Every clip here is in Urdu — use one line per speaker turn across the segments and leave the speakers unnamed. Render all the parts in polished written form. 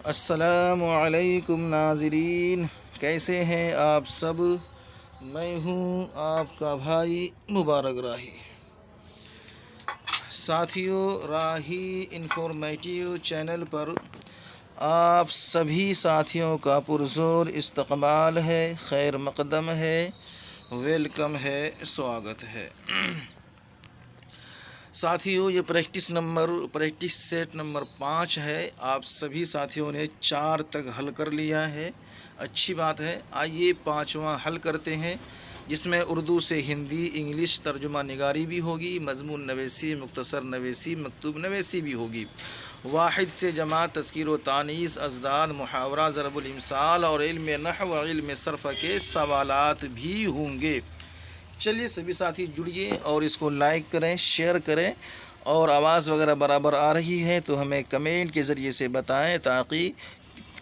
السلام علیکم ناظرین، کیسے ہیں آپ سب؟ میں ہوں آپ کا بھائی مبارک راہی۔ ساتھیوں، راہی انفارمیٹیو چینل پر آپ سبھی ساتھیوں کا پرزور استقبال ہے، خیر مقدم ہے، ویلکم ہے، سواگت ہے۔ ساتھیوں، یہ پریکٹس سیٹ نمبر 5 ہے۔ آپ سبھی ساتھیوں نے 4 تک حل کر لیا ہے، اچھی بات ہے۔ آئیے 5واں حل کرتے ہیں، جس میں اردو سے ہندی، انگلش ترجمہ نگاری بھی ہوگی، مضمون نویسی، مختصر نویسی، مکتوب نویسی بھی ہوگی، واحد سے جمع، تذکیر و تانیث، ازداد، محاورہ، ضرب الامثال اور علم نحو و علم صرف کے سوالات بھی ہوں گے۔ چلیے سبھی ساتھی جڑیے اور اس کو لائک کریں، شیئر کریں، اور آواز وغیرہ برابر آ رہی ہے تو ہمیں کمنٹ کے ذریعے سے بتائیں تاکہ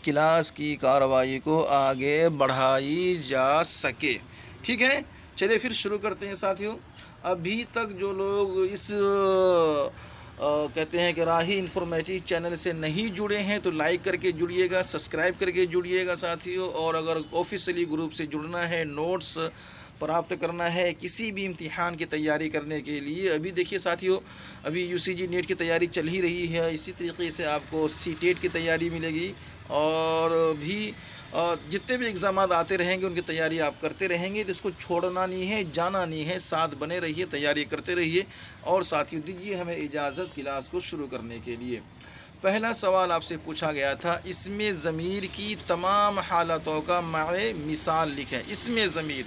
کلاس کی کارروائی کو آگے بڑھائی جا سکے۔ ٹھیک ہے، چلیے پھر شروع کرتے ہیں ساتھیوں۔ ابھی تک جو لوگ اس کہتے ہیں کہ راہی انفارمیٹیو چینل سے نہیں جڑے ہیں تو لائک کر کے جڑیے گا، سبسکرائب کر کے جڑیے گا ساتھیوں، اور اگر آفیشلی گروپ سے جڑنا ہے، نوٹس پراپت کرنا ہے کسی بھی امتحان کی تیاری کرنے کے لیے، ابھی دیکھیے ساتھیوں، ابھی یو سی جی نیٹ کی تیاری چل ہی رہی ہے، اسی طریقے سے آپ کو سی ٹیٹ کی تیاری ملے گی، اور بھی جتنے بھی اگزامات آتے رہیں گے ان کی تیاری آپ کرتے رہیں گے، تو اس کو چھوڑنا نہیں ہے، جانا نہیں ہے، ساتھ بنے رہیے، تیاری کرتے رہیے۔ اور ساتھیوں دیجیے ہمیں اجازت کلاس کو شروع کرنے کے لیے۔ پہلا سوال آپ سے پوچھا گیا تھا، اسم ضمیر کی تمام حالتوں کا معنی مثال لکھیں۔ اسم ضمیر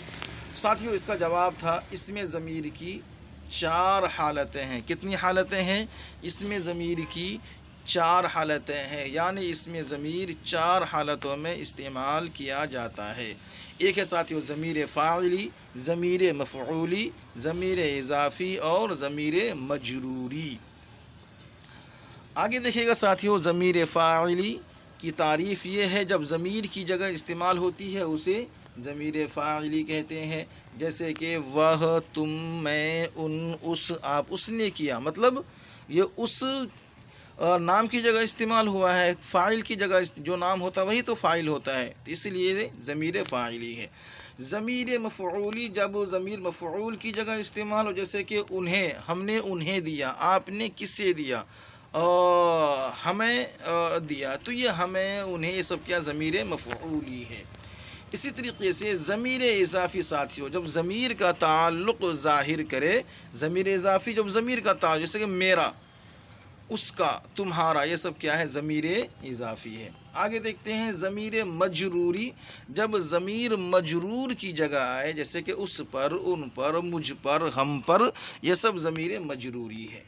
ساتھیوں، اس کا جواب تھا اسم ضمیر کی 4 حالتیں ہیں۔ کتنی حالتیں ہیں؟ اسم ضمیر کی 4 حالتیں ہیں، یعنی اسم ضمیر 4 حالتوں میں استعمال کیا جاتا ہے۔ ایک ہے ساتھیوں ضمیر فاعلی، ضمیر مفعولی، ضمیر اضافی اور ضمیر مجروری۔ آگے دیکھیے گا ساتھیوں، ضمیر فاعلی کی تعریف یہ ہے، جب ضمیر کی جگہ استعمال ہوتی ہے اسے ضمیر فاعلی کہتے ہیں، جیسے کہ وہ، تم، میں، ان، اس، آپ، اس نے کیا، مطلب یہ اس نام کی جگہ استعمال ہوا ہے، فاعل کی جگہ جو نام ہوتا ہے وہی تو فاعل ہوتا ہے، تو اس لیے ضمیر فاعلی ہے۔ ضمیر مفعولی جب ضمیر مفعول کی جگہ استعمال ہو، جیسے کہ انہیں، ہم نے انہیں دیا، آپ نے کسے دیا، ہمیں دیا، تو یہ ہمیں، انہیں، یہ سب کیا ضمیر مفعولی ہے۔ اسی طریقے سے ضمیر اضافی ساتھیوں جب ضمیر کا تعلق ظاہر کرے، ضمیر اضافی جب ضمیر کا تعلق، جیسے کہ میرا، اس کا، تمہارا، یہ سب کیا ہے؟ ضمیر اضافی ہے۔ آگے دیکھتے ہیں ضمیر مجروری، جب ضمیر مجرور کی جگہ آئے، جیسے کہ اس پر، ان پر، مجھ پر، ہم پر، یہ سب ضمیر مجروری ہے۔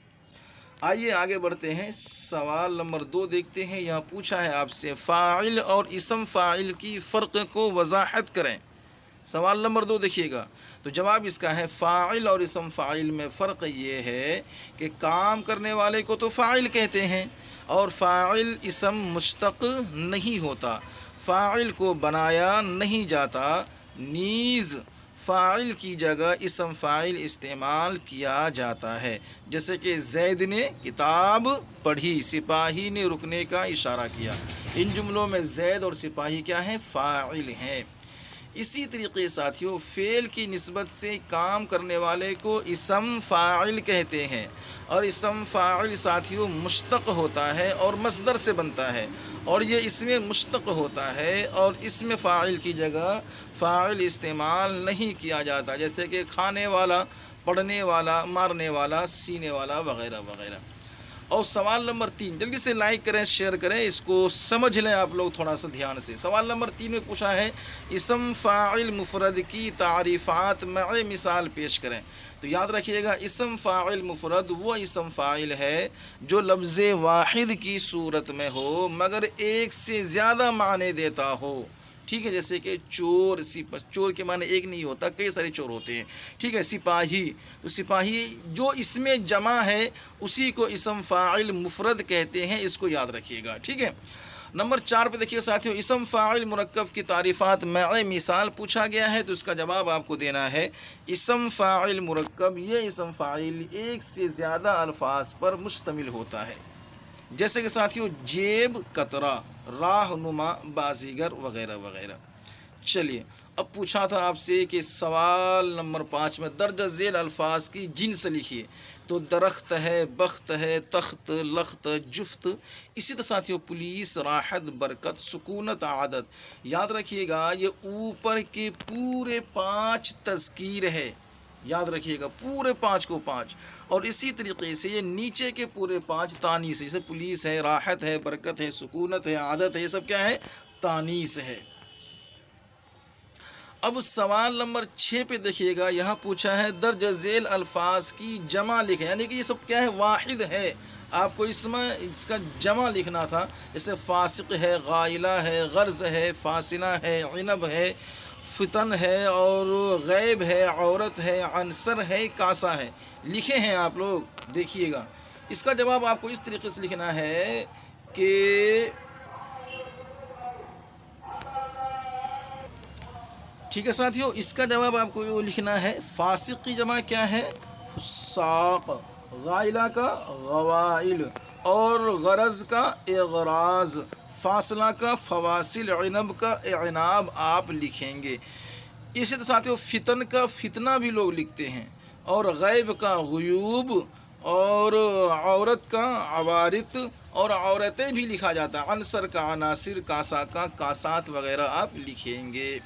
آئیے آگے بڑھتے ہیں، سوال نمبر 2 دیکھتے ہیں۔ یہاں پوچھا ہے آپ سے، فاعل اور اسم فاعل کی فرق کو وضاحت کریں۔ سوال نمبر 2 دیکھیے گا، تو جواب اس کا ہے، فاعل اور اسم فاعل میں فرق یہ ہے کہ کام کرنے والے کو تو فاعل کہتے ہیں، اور فاعل اسم مشتق نہیں ہوتا، فاعل کو بنایا نہیں جاتا، نیز فاعل کی جگہ اسم فاعل استعمال کیا جاتا ہے، جیسے کہ زید نے کتاب پڑھی، سپاہی نے رکنے کا اشارہ کیا۔ ان جملوں میں زید اور سپاہی کیا ہیں؟ فاعل ہیں۔ اسی طریقے ساتھیوں، فعل کی نسبت سے کام کرنے والے کو اسم فاعل کہتے ہیں، اور اسم فاعل ساتھیوں مشتق ہوتا ہے اور مصدر سے بنتا ہے، اور یہ اس میں مشتق ہوتا ہے، اور اسم فاعل کی جگہ فاعل استعمال نہیں کیا جاتا، جیسے کہ کھانے والا، پڑھنے والا، مارنے والا، سینے والا، وغیرہ وغیرہ۔ اور سوال نمبر 3، جلدی سے لائک کریں، شیئر کریں، اس کو سمجھ لیں آپ لوگ تھوڑا سا دھیان سے۔ سوال نمبر 3 میں پوچھا ہے، اسم فاعل مفرد کی تعریفات مع مثال پیش کریں۔ تو یاد رکھیے گا، اسم فاعل مفرد وہ اسم فاعل ہے جو لفظ واحد کی صورت میں ہو مگر ایک سے زیادہ معنی دیتا ہو۔ ٹھیک ہے، جیسے کہ چور، چور کے معنی ایک نہیں ہوتا، کئی سارے چور ہوتے ہیں۔ ٹھیک ہے، سپاہی، تو سپاہی جو اس میں جمع ہے اسی کو اسم فاعل مفرد کہتے ہیں، اس کو یاد رکھیے گا۔ ٹھیک ہے، نمبر 4 پہ دیکھیے ساتھیوں، اسم فاعل مرکب کی تعریفات مع مثال پوچھا گیا ہے، تو اس کا جواب آپ کو دینا ہے، اسم فاعل مرکب یہ اسم فاعل ایک سے زیادہ الفاظ پر مشتمل ہوتا ہے۔ جیسے کہ ساتھیوں جیب قطرہ، راہنما بازیگر وغیرہ وغیرہ۔ چلیے اب پوچھا تھا آپ سے کہ سوال نمبر 5 میں درج ذیل الفاظ کی جنس لکھیے، تو درخت ہے، بخت ہے، تخت، لخت، جفت، اسی طرح ساتھیوں پولیس، راحت، برکت، سکونت، عادت۔ یاد رکھیے گا یہ اوپر کے پورے 5 تذکیر ہے، یاد رکھیے گا پورے 5 کو 5، اور اسی طریقے سے یہ نیچے کے پورے 5 تانیث ہے، جیسے پولیس ہے، راحت ہے، برکت ہے، سکونت ہے، عادت ہے، یہ سب کیا ہے؟ تانیث ہے۔ اب سوال نمبر 6 پہ دیکھیے گا، یہاں پوچھا ہے درج ذیل الفاظ کی جمع لکھیں، یعنی کہ یہ سب کیا ہے؟ واحد ہے، آپ کو اس میں اس کا جمع لکھنا تھا، جیسے فاسق ہے، غائلہ ہے، غرض ہے، فاصلہ ہے، عنب ہے، فتن ہے، اور غیب ہے، عورت ہے، عنصر ہے، کاسا ہے۔ لکھے ہیں آپ لوگ؟ دیکھیے گا اس کا جواب آپ کو اس طریقے سے لکھنا ہے کہ ٹھیک ہے ساتھیوں، اس کا جواب آپ کو لکھنا ہے، فاسق کی جمع کیا ہے؟ فساق، غائلہ کا غوائل، اور غرض کا اغراض، فاصلہ کا فواصل، عنب کا اعناب آپ لکھیں گے۔ اسی طرح ساتھیوں فتن کا فتنہ بھی لوگ لکھتے ہیں، اور غیب کا غیوب، اور عورت کا عوارت، اور عورتیں بھی لکھا جاتا ہے، عنصر کا عناصر، کاسا کا کاسات وغیرہ آپ لکھیں گے۔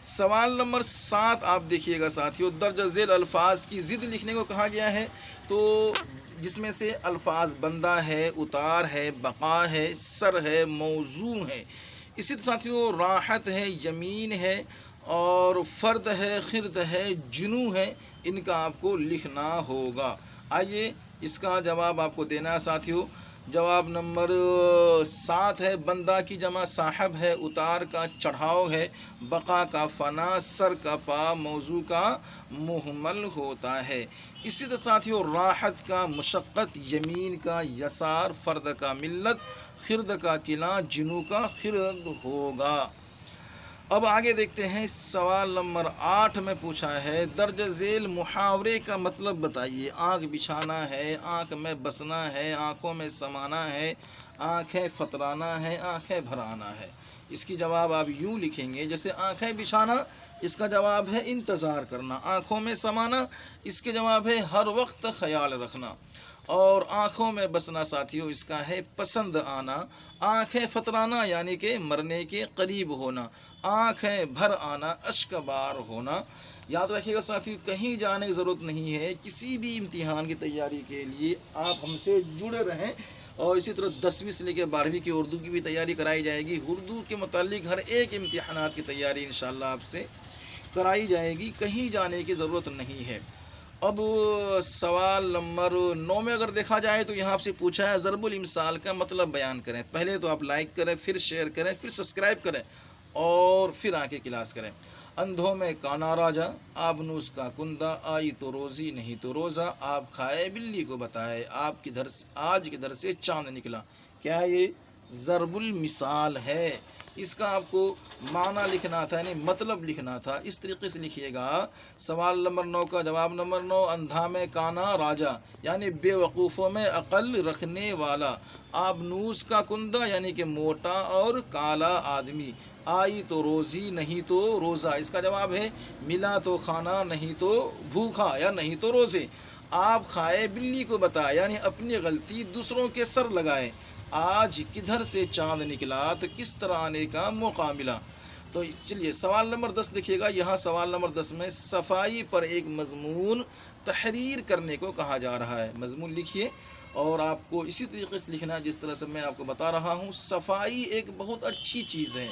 سوال نمبر 7 آپ دیکھیے گا ساتھیوں، درج ذیل الفاظ کی ضد لکھنے کو کہا گیا ہے، تو جس میں سے الفاظ بندہ ہے، اتار ہے، بقا ہے، سر ہے، موضوع ہے۔ اسی طرح ساتھیوں راحت ہے، یمین ہے، اور فرد ہے، خرد ہے، جنو ہے، ان کا آپ کو لکھنا ہوگا۔ آئیے اس کا جواب آپ کو دینا ہے ساتھیوں۔ جواب نمبر 7 ہے، بندہ کی جمع صاحب ہے، اتار کا چڑھاؤ ہے، بقا کا فنا، سر کا پا، موضوع کا محمل ہوتا ہے۔ اسی طرح ساتھیوں راحت کا مشقت، یمین کا یسار، فرد کا ملت، خرد کا قلعہ، جنو کا خرد ہوگا۔ اب آگے دیکھتے ہیں، سوال نمبر 8 میں پوچھا ہے درج ذیل محاورے کا مطلب بتائیے۔ آنکھ بچھانا ہے، آنکھ میں بسنا ہے، آنکھوں میں سمانا ہے، آنکھیں فترانا ہے، آنکھیں بھرانا ہے۔ اس کی جواب آپ یوں لکھیں گے، جیسے آنکھیں بچھانا اس کا جواب ہے انتظار کرنا، آنکھوں میں سمانا اس کے جواب ہے ہر وقت خیال رکھنا، اور آنکھوں میں بسنا ساتھیوں اس کا ہے پسند آنا، آنکھیں فترانا یعنی کہ مرنے کے قریب ہونا، آنکھیں بھر آنا اشک بار ہونا۔ یاد رکھیے گا ساتھیوں کہیں جانے کی ضرورت نہیں ہے، کسی بھی امتحان کی تیاری کے لیے آپ ہم سے جڑے رہیں، اور اسی طرح 10ویں سے لے کے 12ویں کی اردو کی بھی تیاری کرائی جائے گی، اردو کے متعلق ہر ایک امتحانات کی تیاری انشاءاللہ آپ سے کرائی جائے گی، کہیں جانے کی ضرورت نہیں ہے۔ اب سوال نمبر 9 میں اگر دیکھا جائے تو یہاں آپ سے پوچھا ہے ضرب الامثال کا مطلب بیان کریں۔ پہلے تو آپ لائک کریں، پھر شیئر کریں، پھر سبسکرائب کریں، اور پھر آ کے کلاس کریں۔ اندھوں میں کانا راجا، آبنوس کا کندہ، آئی تو روزی نہیں تو روزہ، آپ کھائے بلی کو بتائے، آپ کدھر سے آج کدھر سے چاند نکلا۔ کیا یہ ضرب المثال ہے؟ اس کا آپ کو معنی لکھنا تھا، یعنی مطلب لکھنا تھا، اس طریقے سے لکھیے گا۔ سوال نمبر 9 کا جواب نمبر 9، اندھا میں کانا راجا یعنی بے وقوفوں میں عقل رکھنے والا، آبنوس کا کندہ یعنی کہ موٹا اور کالا آدمی، آئی تو روزی نہیں تو روزہ، اس کا جواب ہے ملا تو کھانا نہیں تو بھوکا یا نہیں تو روزے، آپ کھائے بلی کو بتائے یعنی اپنی غلطی دوسروں کے سر لگائے، آج کدھر سے چاند نکلا تو کس طرح آنے کا موقع ملا۔ تو چلیے سوال نمبر 10 دیکھیے گا، یہاں سوال نمبر 10 میں صفائی پر ایک مضمون تحریر کرنے کو کہا جا رہا ہے۔ مضمون لکھیے، اور آپ کو اسی طریقے سے لکھنا ہے جس طرح سے میں آپ کو بتا رہا ہوں۔ صفائی ایک بہت اچھی چیز ہے۔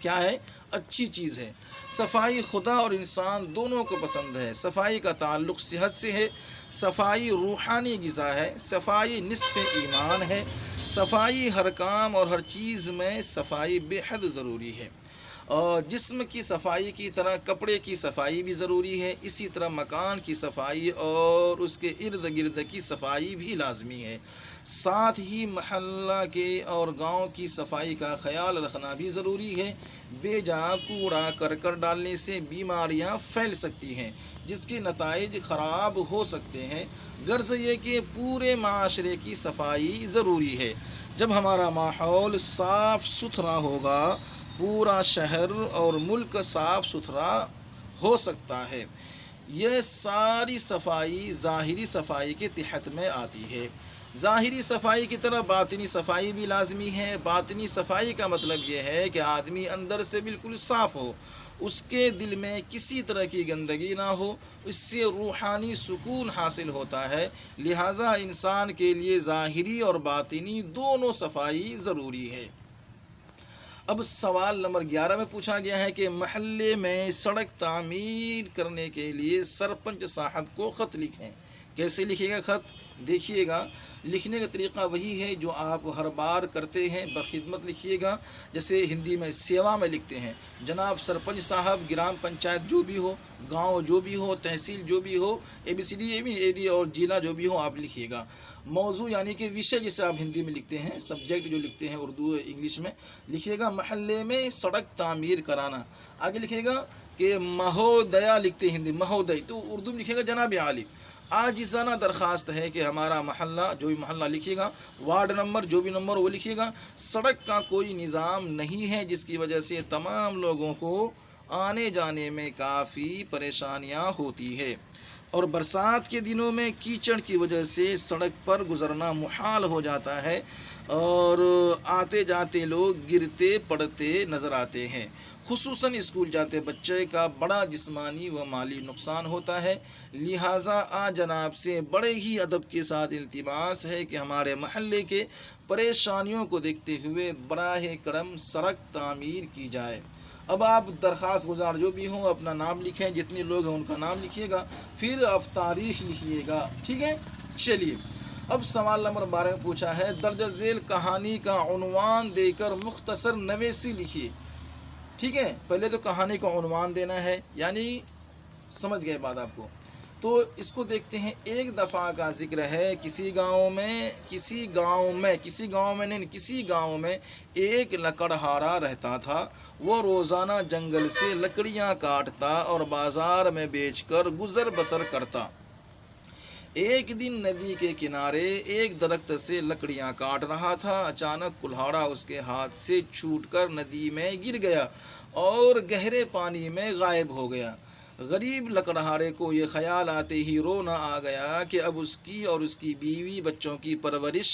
کیا ہے؟ اچھی چیز ہے۔ صفائی خدا اور انسان دونوں کو پسند ہے۔ صفائی کا تعلق صحت سے ہے، صفائی روحانی غذا ہے، صفائی نصف ایمان ہے، صفائی ہر کام اور ہر چیز میں صفائی بے حد ضروری ہے، اور جسم کی صفائی کی طرح کپڑے کی صفائی بھی ضروری ہے، اسی طرح مکان کی صفائی اور اس کے ارد گرد کی صفائی بھی لازمی ہے۔ ساتھ ہی محلہ کے اور گاؤں کی صفائی کا خیال رکھنا بھی ضروری ہے۔ بے جا کوڑا کرکٹ ڈالنے سے بیماریاں پھیل سکتی ہیں، جس کے نتائج خراب ہو سکتے ہیں۔ غرض یہ کہ پورے معاشرے کی صفائی ضروری ہے۔ جب ہمارا ماحول صاف ستھرا ہوگا، پورا شہر اور ملک صاف ستھرا ہو سکتا ہے۔ یہ ساری صفائی ظاہری صفائی کے تحت میں آتی ہے۔ ظاہری صفائی کی طرح باطنی صفائی بھی لازمی ہے۔ باطنی صفائی کا مطلب یہ ہے کہ آدمی اندر سے بالکل صاف ہو، اس کے دل میں کسی طرح کی گندگی نہ ہو، اس سے روحانی سکون حاصل ہوتا ہے۔ لہٰذا انسان کے لیے ظاہری اور باطنی دونوں صفائی ضروری ہے۔ اب سوال نمبر 11 میں پوچھا گیا ہے کہ محلے میں سڑک تعمیر کرنے کے لیے سرپنچ صاحب کو خط لکھیں۔ کیسے لکھے گا خط؟ دیکھیے گا، لکھنے کا طریقہ وہی ہے جو آپ ہر بار کرتے ہیں، بخدمت لکھیے گا۔ جیسے ہندی میں سیوا میں لکھتے ہیں، جناب سرپنچ صاحب، گرام پنچایت جو بھی ہو، گاؤں جو بھی ہو، تحصیل جو بھی ہو، ABCD اور ضلع جو بھی ہو، آپ لکھیے گا۔ موضوع یعنی کہ وشے جسے آپ ہندی میں لکھتے ہیں، سبجیکٹ جو لکھتے ہیں اردو انگلش میں، لکھیے گا محلے میں سڑک تعمیر کرانا۔ آگے لکھیے گا کہ مہودیا لکھتے ہیں ہندی مہودئی، تو اردو میں لکھیے گا جناب عالی۔ عاجزانہ درخواست ہے کہ ہمارا محلہ، جو بھی محلہ لکھیے گا، وارڈ نمبر جو بھی نمبر وہ لکھیے گا، سڑک کا کوئی نظام نہیں ہے، جس کی وجہ سے تمام لوگوں کو آنے جانے میں کافی پریشانیاں ہوتی ہے، اور برسات کے دنوں میں کیچڑ کی وجہ سے سڑک پر گزرنا محال ہو جاتا ہے، اور آتے جاتے لوگ گرتے پڑتے نظر آتے ہیں۔ خصوصاً اسکول جاتے بچے کا بڑا جسمانی و مالی نقصان ہوتا ہے۔ لہٰذا جناب سے بڑے ہی ادب کے ساتھ التماس ہے کہ ہمارے محلے کے پریشانیوں کو دیکھتے ہوئے براہ کرم سڑک تعمیر کی جائے۔ اب آپ درخواست گزار جو بھی ہوں اپنا نام لکھیں، جتنے لوگ ہیں ان کا نام لکھیے گا، پھر آپ تاریخ لکھیے گا، ٹھیک ہے؟ چلیے، اب سوال نمبر 12 میں پوچھا ہے درج ذیل کہانی کا عنوان دے کر مختصر نویسی لکھیے۔ ٹھیک ہے، پہلے تو کہانی کا عنوان دینا ہے، یعنی سمجھ گئے بات آپ کو۔ تو اس کو دیکھتے ہیں۔ ایک دفعہ کا ذکر ہے، کسی گاؤں میں ایک لکڑہارا رہتا تھا۔ وہ روزانہ جنگل سے لکڑیاں کاٹتا اور بازار میں بیچ کر گزر بسر کرتا۔ ایک دن ندی کے کنارے ایک درخت سے لکڑیاں کاٹ رہا تھا، اچانک کلہاڑا اس کے ہاتھ سے چھوٹ کر ندی میں گر گیا اور گہرے پانی میں غائب ہو گیا۔ غریب لکڑہارے کو یہ خیال آتے ہی رونا آ گیا کہ اب اس کی اور اس کی بیوی بچوں کی پرورش،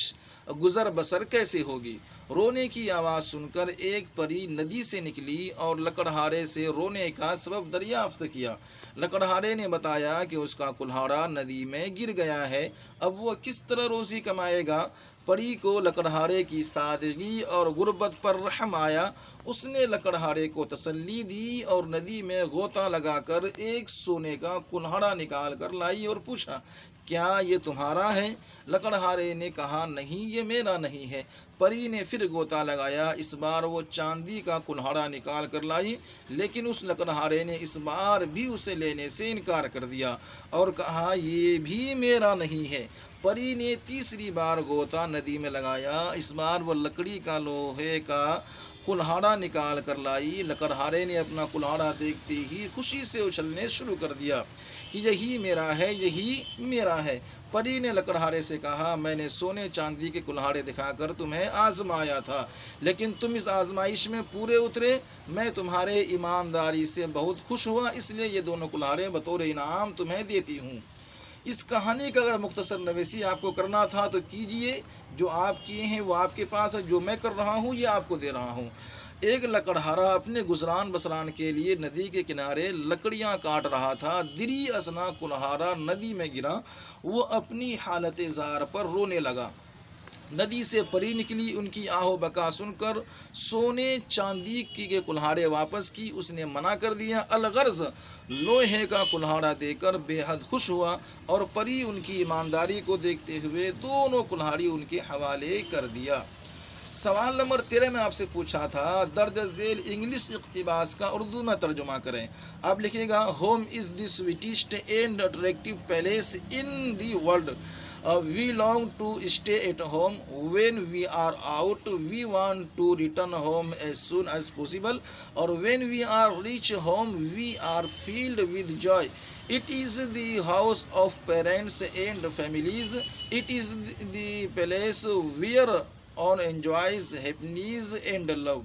گزر بسر کیسے ہوگی۔ رونے کی آواز سن کر ایک پری ندی سے نکلی اور لکڑہارے سے رونے کا سبب دریافت کیا۔ لکڑہارے نے بتایا کہ اس کا کلہاڑا ندی میں گر گیا ہے، اب وہ کس طرح روزی کمائے گا۔ پری کو لکڑہارے کی سادگی اور غربت پر رحم آیا۔ اس نے لکڑہارے کو تسلی دی اور ندی میں غوطہ لگا کر ایک سونے کا کلہاڑا نکال کر لائی اور پوچھا، کیا یہ تمہارا ہے؟ لکڑہارے نے کہا، نہیں، یہ میرا نہیں ہے۔ پری نے پھر غوطہ لگایا، اس بار وہ چاندی کا کلہاڑا نکال کر لائی، لیکن اس لکڑہارے نے اس بار بھی اسے لینے سے انکار کر دیا اور کہا، یہ بھی میرا نہیں ہے۔ پری نے تیسری بار غوطہ ندی میں لگایا، اس بار وہ لکڑی کا لوہے کا کلہاڑا نکال کر لائی۔ لکڑہارے نے اپنا کلہاڑا دیکھتے ہی خوشی سے اچھلنے شروع کر دیا کہ یہی میرا ہے، یہی میرا ہے۔ پری نے لکڑہارے سے کہا، میں نے سونے چاندی کے کلہاڑے دکھا کر تمہیں آزمایا تھا، لیکن تم اس آزمائش میں پورے اترے۔ میں تمہارے ایمانداری سے بہت خوش ہوا، اس لیے یہ دونوں کلہاڑے بطور انعام تمہیں دیتی ہوں۔ اس کہانی کا اگر مختصر نویسی آپ کو کرنا تھا تو کیجئے، جو آپ کیے ہیں وہ آپ کے پاس ہے، جو میں کر رہا ہوں یہ آپ کو دے رہا ہوں۔ ایک لکڑہارا اپنے گزران بسران کے لیے ندی کے کنارے لکڑیاں کاٹ رہا تھا۔ دری اثنا کلہاڑا ندی میں گرا، وہ اپنی حالت زار پر رونے لگا۔ ندی سے پری نکلی، ان کی آہ و بکا سن کر سونے چاندی کے کلہاڑے واپس کی اس نے منع کر دیا۔ الغرض لوہے کا کلہاڑا دے کر بے حد خوش ہوا، اور پری ان کی ایمانداری کو دیکھتے ہوئے دونوں کلہاڑی ان کے حوالے کر دیا۔ سوال نمبر 13 میں آپ سے پوچھا تھا درج ذیل انگلش اقتباس کا اردو میں ترجمہ کریں۔ آپ لکھیے گا، home is the sweetest and attractive palace in the world. We long to stay at home. When we are out, we want to return home as soon as possible. Or when we are reach home, we are filled with joy. It is the house of parents and families. It is the place where one enjoys happiness and love.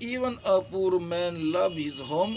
even a poor man love his home,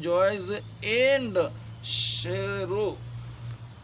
joys and sorrow.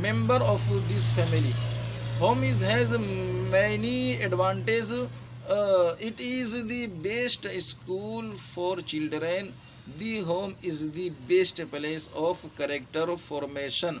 member of this family. Home is has many advantages. It is the best school for children. The home is the best place of character formation.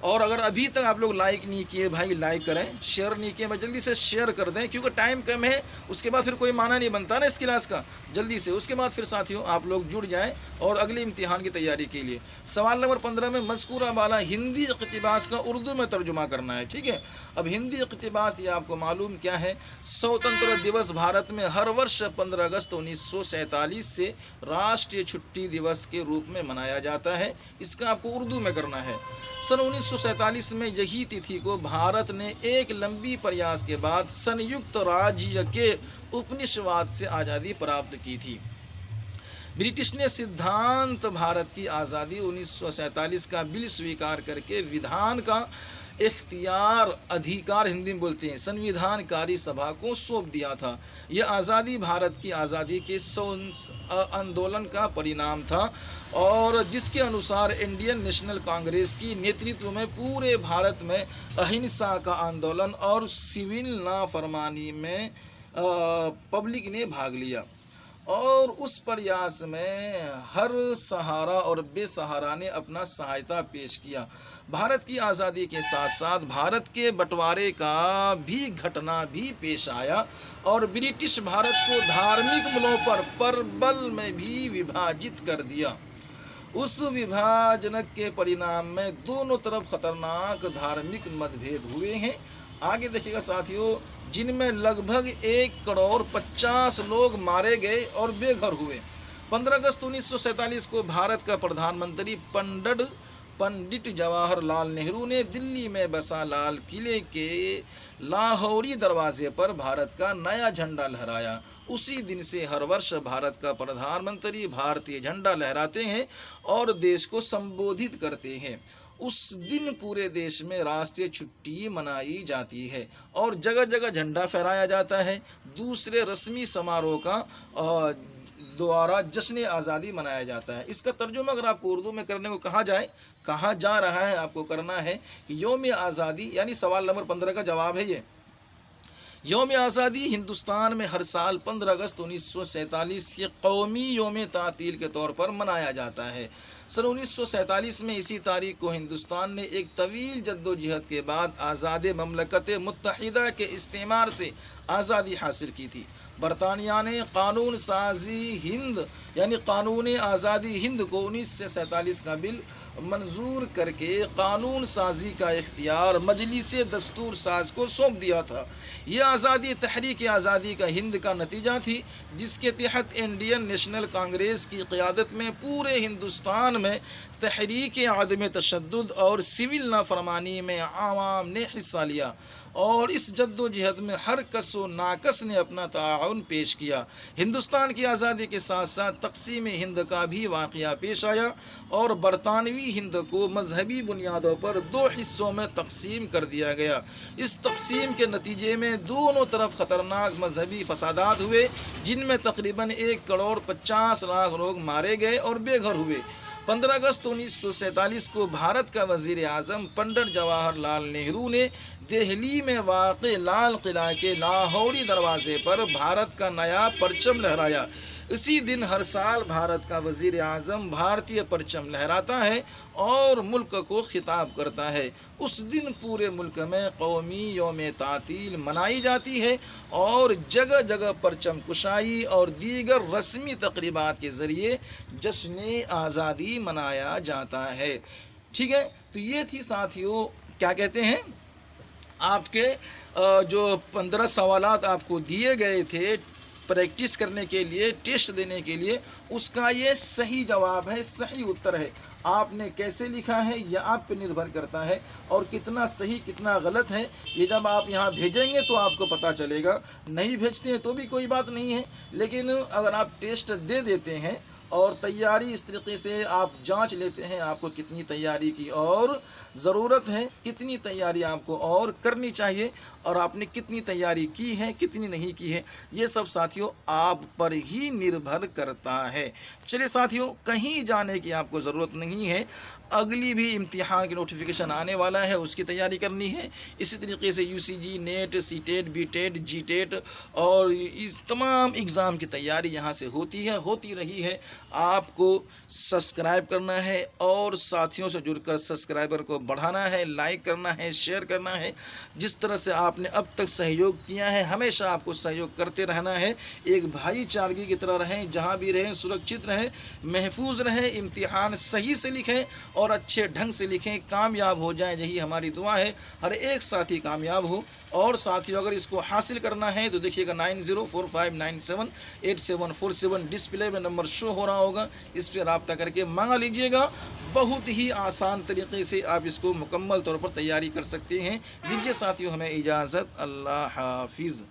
اور اگر ابھی تک آپ لوگ لائک نہیں کیے بھائی لائک کریں، شیئر نہیں کیے میں جلدی سے شیئر کر دیں، کیونکہ ٹائم کم ہے، اس کے بعد پھر کوئی معنی نہیں بنتا نا اس کلاس کا، جلدی سے اس کے بعد پھر ساتھیوں آپ لوگ جڑ جائیں اور اگلے امتحان کی تیاری کے لیے۔ سوال نمبر 15 میں مذکورہ بالا ہندی اقتباس کا اردو میں ترجمہ کرنا ہے، ٹھیک ہے۔ اب ہندی اقتباس یہ آپ کو معلوم کیا ہے، سوتنتر دیوس بھارت میں ہر ورش 15 اگست 1947 سے راشٹریہ چھٹی دیوس کے روپ میں منایا جاتا ہے، اس کا آپ کو اردو میں کرنا ہے۔ سن 1947 میں یہی تتھی کو بھارت نے ایک لمبی پریاس کے بعد سنیکت راجیہ کے اپنشواد سے آزادی پراپت کی تھی۔ برٹش نے سدھانت بھارت کی آزادی 1947 کا بل سویکار کر کے ودھان کا اختیار ادھیکار ہندی میں بولتے ہیں سنویدھان کاری سبھا کو سونپ دیا تھا۔ یہ آزادی بھارت کی آزادی کے آندولن کا پرینام تھا، اور جس کے انوسار انڈین نیشنل کانگریس کی نیترتو میں پورے بھارت میں اہنسا کا آندولن اور سول نافرمانی میں پبلک نے بھاگ لیا، اور اس پریاس میں ہر سہارا اور بے سہارا نے اپنا سہایتا پیش کیا۔ بھارت کی آزادی کے ساتھ ساتھ بھارت کے بٹوارے کا بھی گھٹنا بھی پیش آیا، اور برٹش بھارت کو دھارمک ملوں پر پربل میں بھی وبھاجت کر دیا۔ اس وبھاجنک کے پرینام میں دونوں طرف خطرناک دھارمک متبھید ہوئے ہیں۔ آگے دیکھیے گا ساتھیوں، جن میں لگ بھگ 1,50,00,000 لوگ مارے گئے اور بے گھر ہوئے۔ 15 اگست 1947 کو بھارت کا پردھان منتری پنڈت جواہر لال نہرو نے دلی میں بسا لال قلعے کے لاہوری دروازے پر بھارت کا نیا جھنڈا لہرایا۔ اسی دن سے ہر ورش بھارت کا پردھان منتری بھارتیہ جھنڈا لہراتے ہیں اور دیش کو سمبودھت کرتے ہیں۔ اس دن پورے دیش میں راشٹریہ چھٹی منائی جاتی ہے اور جگہ جگہ جھنڈا پھہرایا جاتا ہے۔ دوسرے رسمی سماروہ کا دوارا جشن آزادی منایا جاتا ہے۔ اس کا ترجمہ اگر آپ کو اردو میں کرنے کو کہا جا رہا ہے، آپ کو کرنا ہے کہ یوم آزادی، یعنی سوال نمبر 15 کا جواب ہے یہ، یوم آزادی ہندوستان میں ہر سال 15 اگست 1947 کے قومی یوم تعطیل کے طور پر منایا جاتا ہے۔ سن 1947 میں اسی تاریخ کو ہندوستان نے ایک طویل جدوجہد کے بعد آزاد مملکت متحدہ کے استعمار سے آزادی حاصل کی تھی۔ برطانیہ نے قانون سازی ہند یعنی قانون آزادی ہند کو 1947 کا بل منظور کر کے قانون سازی کا اختیار مجلس دستور ساز کو سونپ دیا تھا۔ یہ آزادی تحریک آزادی کا ہند کا نتیجہ تھی، جس کے تحت انڈین نیشنل کانگریس کی قیادت میں پورے ہندوستان میں تحریک عدم تشدد اور سول نافرمانی میں عوام نے حصہ لیا، اور اس جد و جہد میں ہر کس و ناکس نے اپنا تعاون پیش کیا۔ ہندوستان کی آزادی کے ساتھ ساتھ تقسیم ہند کا بھی واقعہ پیش آیا، اور برطانوی ہند کو مذہبی بنیادوں پر 2 حصوں میں تقسیم کر دیا گیا۔ اس تقسیم کے نتیجے میں دونوں طرف خطرناک مذہبی فسادات ہوئے، جن میں تقریباً 1,50,00,000 لوگ مارے گئے اور بے گھر ہوئے۔ 15 اگست 1947 کو بھارت کا وزیر اعظم پنڈت جواہر لال نہرو نے دہلی میں واقع لال قلعہ کے لاہوری دروازے پر بھارت کا نیا پرچم لہرایا۔ اسی دن ہر سال بھارت کا وزیر اعظم بھارتیہ پرچم لہراتا ہے اور ملک کو خطاب کرتا ہے۔ اس دن پورے ملک میں قومی یوم تعطیل منائی جاتی ہے، اور جگہ جگہ پرچم کشائی اور دیگر رسمی تقریبات کے ذریعے جشن آزادی منایا جاتا ہے۔ ٹھیک ہے، تو یہ تھی ساتھیوں کیا کہتے ہیں آپ کے جو 15 سوالات آپ کو دیے گئے تھے پریکٹس کرنے کے لیے، ٹیسٹ دینے کے لیے، اس کا یہ صحیح جواب ہے، صحیح اتر ہے۔ آپ نے کیسے لکھا ہے یہ آپ پہ نربھر کرتا ہے، اور کتنا صحیح کتنا غلط ہے یہ جب آپ یہاں بھیجیں گے تو آپ کو پتہ چلے گا۔ نہیں بھیجتے ہیں تو بھی کوئی بات نہیں ہے، لیکن اگر آپ ٹیسٹ دے دیتے ہیں اور تیاری اس طریقے سے آپ جانچ لیتے ہیں آپ کو کتنی تیاری کی اور ضرورت ہے، کتنی تیاری آپ کو اور کرنی چاہیے، اور آپ نے کتنی تیاری کی ہے کتنی نہیں کی ہے، یہ سب ساتھیوں آپ پر ہی نربھر کرتا ہے۔ چلیے ساتھیوں، کہیں جانے کی آپ کو ضرورت نہیں ہے، اگلی بھی امتحان کی نوٹیفیکیشن آنے والا ہے، اس کی تیاری کرنی ہے۔ اسی طریقے سے UCG NET, C TET, B TET, G TET اور اس تمام اگزام کی تیاری یہاں سے ہوتی ہے، ہوتی رہی ہے۔ آپ کو سبسکرائب کرنا ہے اور ساتھیوں سے جڑ کر سبسکرائبر کو بڑھانا ہے، لائک کرنا ہے، شیئر کرنا ہے۔ جس طرح سے آپ نے اب تک سہیوگ کیا ہے ہمیشہ آپ کو سہیوگ کرتے رہنا ہے۔ ایک بھائی چارگی کی طرح رہیں، جہاں بھی رہیں سرکشت رہیں، محفوظ رہیں، امتحان صحیح سے لکھیں اور اچھے ڈھنگ سے لکھیں، کامیاب ہو جائیں، یہی ہماری دعا ہے، ہر ایک ساتھی کامیاب ہو۔ اور ساتھیوں اگر اس کو حاصل کرنا ہے تو دیکھیے گا 9045978747 ڈسپلے میں نمبر شو ہو رہا ہوگا، اس پہ رابطہ کر کے مانگا لیجئے گا۔ بہت ہی آسان طریقے سے آپ اس کو مکمل طور پر تیاری کر سکتے ہیں۔ دیجیے ساتھیوں ہمیں اجازت، اللہ حافظ۔